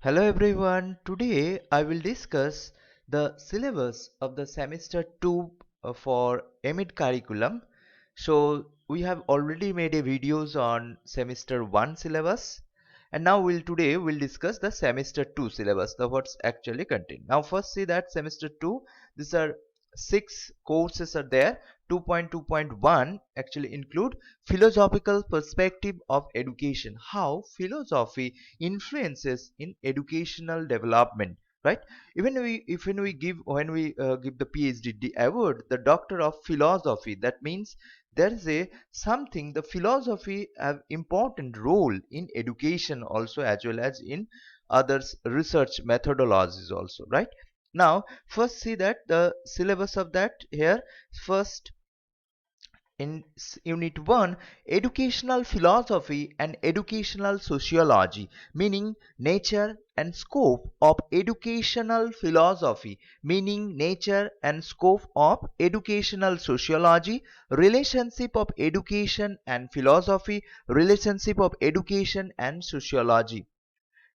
Hello everyone. Today I will discuss the syllabus of the semester 2 for EMIT curriculum. So we have already made a videos on semester 1 syllabus, and now today we'll discuss the semester 2 syllabus, the what's actually contained. Now first see that semester 2, these are 6 courses are there. 2.2.1 actually include philosophical perspective of education, how philosophy influences in educational development, right? Even we if when we give give the PhD award, the doctor of philosophy, that means there is a something the philosophy have important role in education also, as well as in others research methodologies also, right? Now first see that the syllabus of that here. First, in unit 1, educational philosophy and educational sociology, meaning nature and scope of educational philosophy, meaning nature and scope of educational sociology, relationship of education and philosophy, relationship of education and sociology.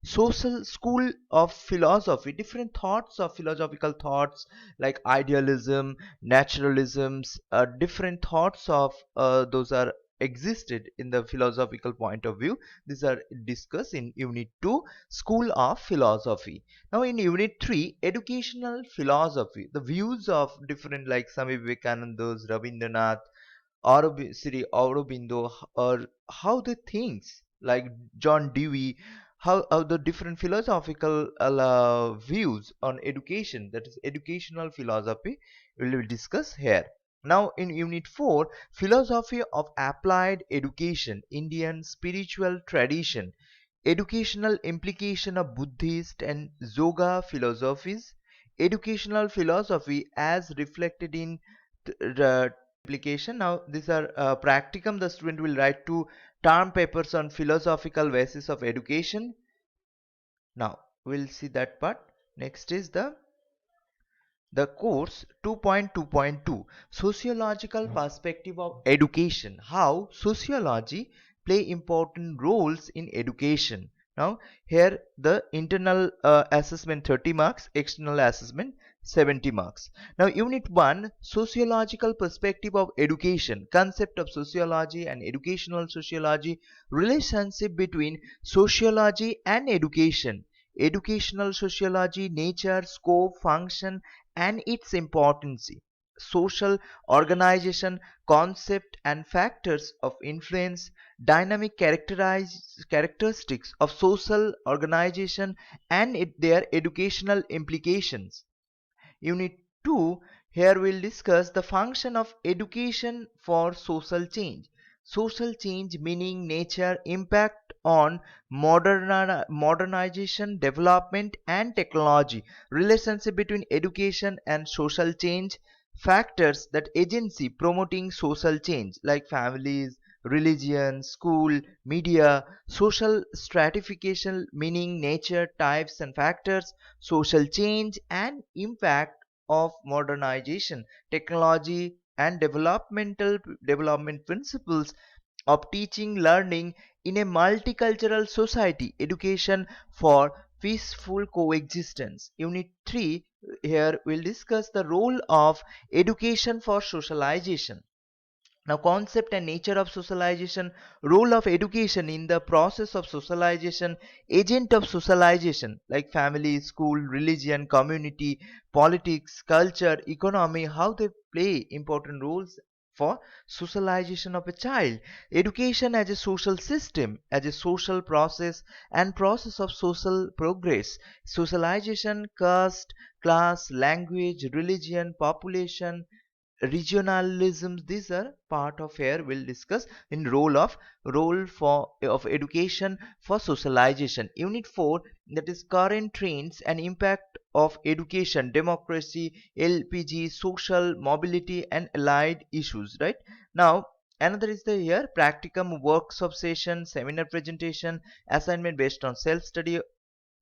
Social school of philosophy, different thoughts of philosophical thoughts like idealism, naturalisms, different thoughts of those are existed in the philosophical point of view. These are discussed in unit 2, school of philosophy. Now in unit 3, educational philosophy, the views of different like Swami Vivekananda's, Rabindranath, Sri Aurobindo, or how they thinks like John Dewey, how the different philosophical views on education, that is educational philosophy, we will discuss here. Now in unit 4, philosophy of applied education, Indian spiritual tradition, educational implication of Buddhist and Yoga philosophies, educational philosophy as reflected in the application. Now these are practicum, the student will write two term papers on philosophical basis of education. Now we'll see that part. Next is the course 2.2.2, sociological perspective of education, how sociology play important roles in education. Now here the internal assessment 30 marks, external assessment 70 marks. Now unit 1, sociological perspective of education, concept of sociology and educational sociology, relationship between sociology and education, educational sociology, nature, scope, function, and its importance, social organization, concept and factors of influence, dynamic characteristics of social organization and their educational implications. Unit 2, here we'll discuss the function of education for social change. Social change meaning nature, impact on modernization, development and technology, relationship between education and social change, factors that agency promoting social change like families, religion, school, media, social stratification meaning nature, types and factors, social change and impact of modernization, technology and development principles of teaching learning in a multicultural society, education for peaceful coexistence. Unit 3, here we'll discuss the role of education for socialization. Now, concept and nature of socialization, role of education in the process of socialization, agent of socialization like family, school, religion, community, politics, culture, economy, how they play important roles for socialization of a child. Education as a social system, as a social process and process of social progress. Socialization, caste, class, language, religion, population, regionalisms, these are part of here we'll discuss in role for of education for socialization. Unit 4, that is current trends and impact of education, democracy, LPG, social mobility and allied issues, right? Now another is the here practicum, workshop session, seminar presentation, assignment based on self study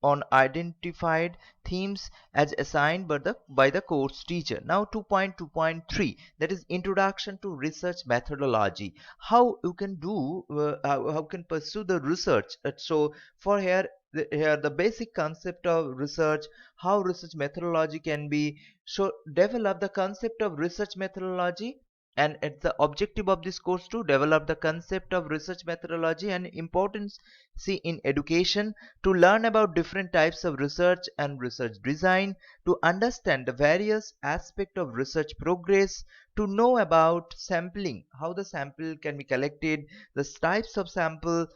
on identified themes as assigned by the course teacher. Now 2.2.3, that is introduction to research methodology. How you can do, how can pursue the research. So for here, here the basic concept of research, how research methodology can be. So develop the concept of research methodology, and it's the objective of this course to develop the concept of research methodology and importance see in education, to learn about different types of research and research design, to understand the various aspects of research progress, to know about sampling, how the sample can be collected, the types of sample,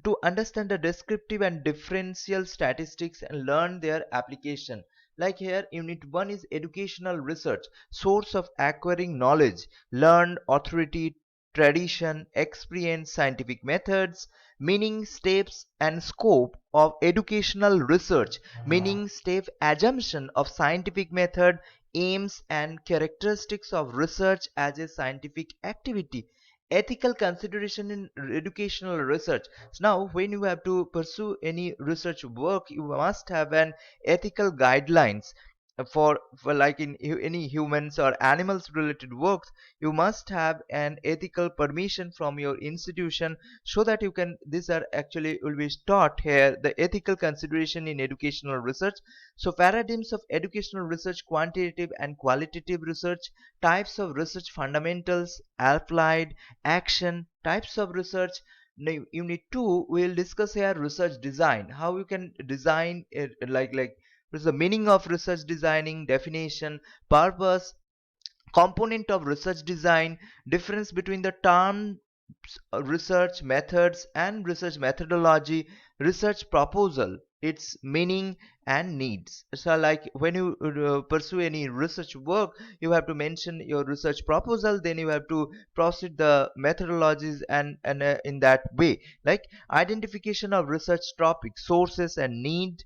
to understand the descriptive and differential statistics and learn their application. Like here, unit 1 is educational research, source of acquiring knowledge, learned authority, tradition, experience, scientific methods, meaning, steps, and scope of educational research, meaning, step, assumption of scientific method, aims and characteristics of research as a scientific activity, ethical consideration in educational research. So now when you have to pursue any research work, you must have an ethical guidelines for like in any humans or animals related works. You must have an ethical permission from your institution, so that you can, these are actually will be taught here, the ethical consideration in educational research. So paradigms of educational research, quantitative and qualitative research, types of research, fundamentals, applied, action, types of research. Now, unit 2 we'll discuss here research design, how you can design it, like what is the meaning of research designing, definition, purpose, component of research design, difference between the terms research methods and research methodology, research proposal, its meaning and needs. So like when you pursue any research work, you have to mention your research proposal, then you have to proceed the methodologies, and in that way, like identification of research topic, sources and need,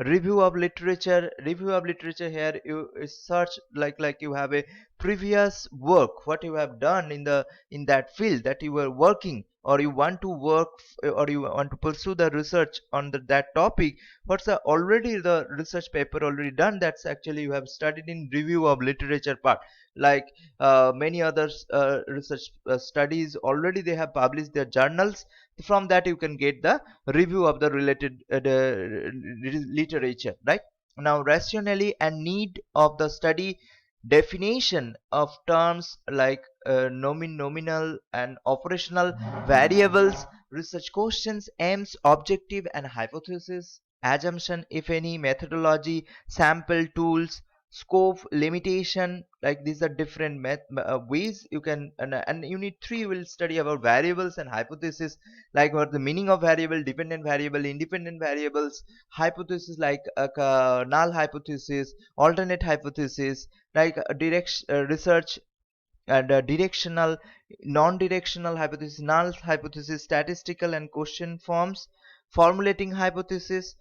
review of literature. Here you search, like you have a previous work, what you have done in the in that field that you were working, or you want to work or you want to pursue the research on that topic. What's the already the research paper already done, that's actually you have studied in review of literature part. Like many others research studies already they have published their journals. From that you can get the review of the related literature, right? Now rationally and need of the study, definition of terms like nominal and operational variables, research questions, aims, objective and hypothesis, assumption if any, methodology, sample, tools, scope, limitation. Like these are different ways you can, and unit 3 will study about variables and hypothesis, like what the meaning of variable, dependent variable, independent variables, hypothesis like null hypothesis, alternate hypothesis, like research and directional, non-directional hypothesis, null hypothesis, statistical and question forms, formulating hypothesis,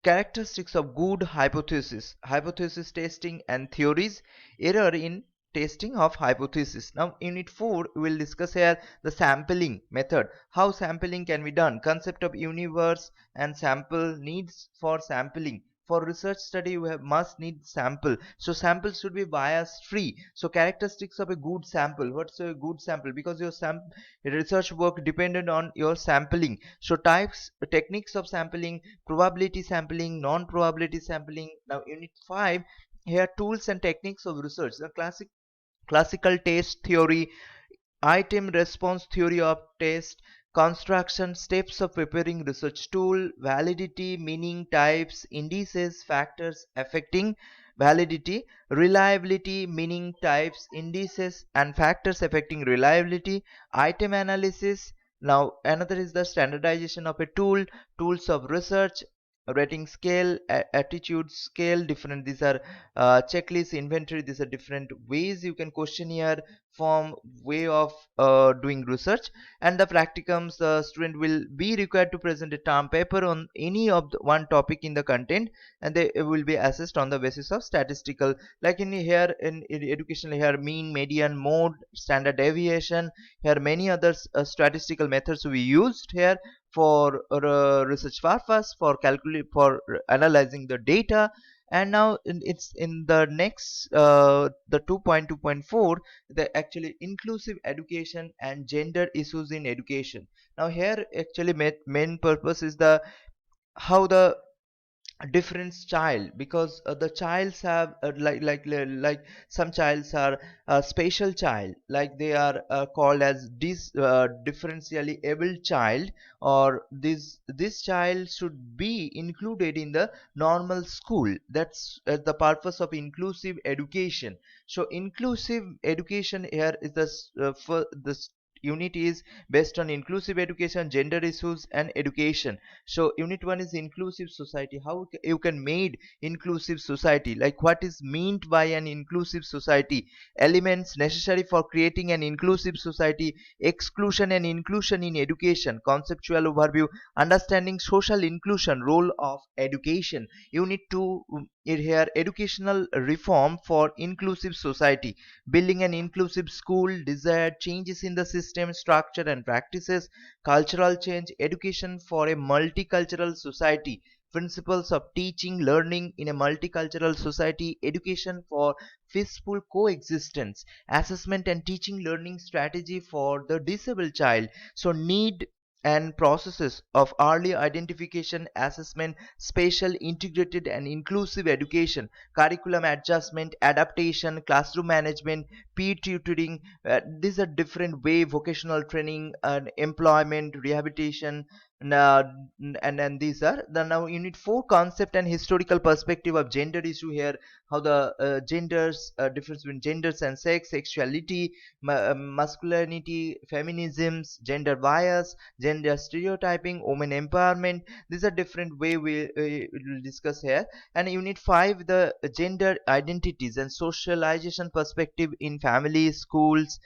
characteristics of good hypothesis, hypothesis testing and theories, error in testing of hypothesis. Now unit 4 we will discuss here the sampling method, how sampling can be done, concept of universe and sample, needs for sampling. For research study we have must need sample, so sample should be bias free. So characteristics of a good sample, what's a good sample, because your research work depended on your sampling. So types, techniques of sampling, probability sampling, non-probability sampling. Now unit 5 here, tools and techniques of research, the classical test theory, item response theory of test, construction, steps of preparing research tool, validity, meaning, types, indices, factors affecting validity, reliability, meaning, types, indices and factors affecting reliability, item analysis. Now another is the standardization of a tool, tools of research, rating scale, attitude scale, different, these are checklist, inventory, these are different ways you can questionnaire form, way of doing research. And the practicums, the student will be required to present a term paper on any of the one topic in the content, and they will be assessed on the basis of statistical, like in here in education here, mean, median, mode, standard deviation. Here many other statistical methods we used here for research purpose, for calculate, for analyzing the data. And now it's in the next the 2.2.4, the actually inclusive education and gender issues in education. Now here actually main purpose is the how the different child, because the childs have like some childs are a special child, like they are called as differentially able child, or this child should be included in the normal school. That's the purpose of inclusive education. So inclusive education here is for this unit is based on inclusive education, gender issues and education. So unit 1 is inclusive society. How you can made inclusive society, like what is meant by an inclusive society, elements necessary for creating an inclusive society, exclusion and inclusion in education, conceptual overview, understanding social inclusion, role of education. Unit 2 here, educational reform for inclusive society, building an inclusive school, desired changes in the system structure and practices, cultural change, education for a multicultural society, principles of teaching, learning in a multicultural society, education for peaceful coexistence, assessment and teaching learning strategy for the disabled child. So, need and processes of early identification, assessment, spatial, integrated, and inclusive education, curriculum adjustment, adaptation, classroom management, peer tutoring. These are different way, vocational training and employment, rehabilitation. uh, and these are the now unit 4, concept and historical perspective of gender issue. Here how the genders, difference between genders and sex, sexuality, masculinity, feminisms, gender bias, gender stereotyping, women empowerment. These are different way we will discuss here. And unit 5, the gender identities and socialization perspective in families, schools,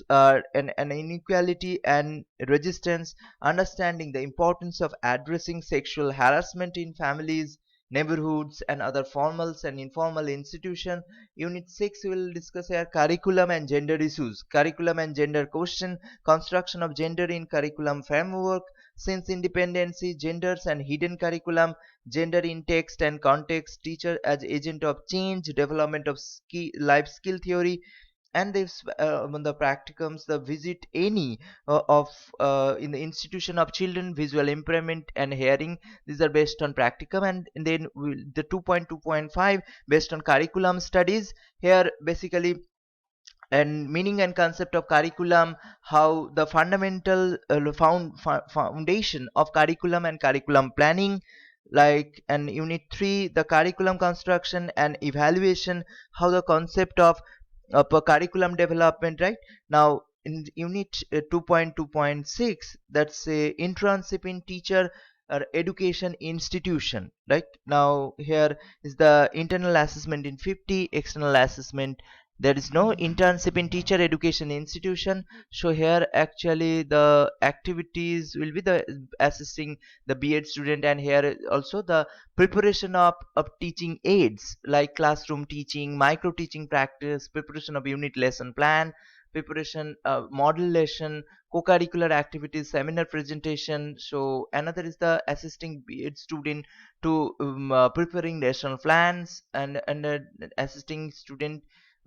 and inequality and resistance, understanding the importance of addressing sexual harassment in families, neighborhoods and other formal and informal institutions. Unit 6 will discuss here curriculum and gender issues, curriculum and gender question, construction of gender in curriculum framework, since independency, genders and hidden curriculum, gender in text and context, teacher as agent of change, development of life skill theory. And this on the practicums, the visit any of in the institution of children visual impairment and hearing. These are based on practicum. And then the 2.2.5 based on curriculum studies. Here basically, and meaning and concept of curriculum, how the fundamental foundation of curriculum and curriculum planning, like. And unit 3, the curriculum construction and evaluation, how the concept of per curriculum development, right. Now in unit 2.2.6, that's a internship in teacher or education institution, right. Now here is the internal assessment in 50, external assessment. There is no internship in teacher education institution. So here actually the activities will be the assisting the B.Ed student. And here also the preparation of teaching aids, like classroom teaching, micro teaching practice, preparation of unit lesson plan, preparation model lesson, co-curricular activities, seminar presentation. So another is the assisting B.Ed student to preparing lesson plans, and assisting student,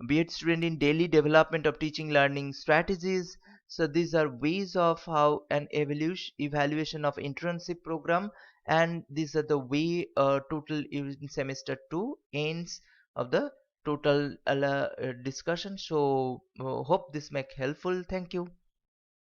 B.Ed student, in daily development of teaching learning strategies. So these are ways of how an evaluation of internship program. And these are the way total in semester 2 ends of the total discussion. So hope this make helpful. Thank you.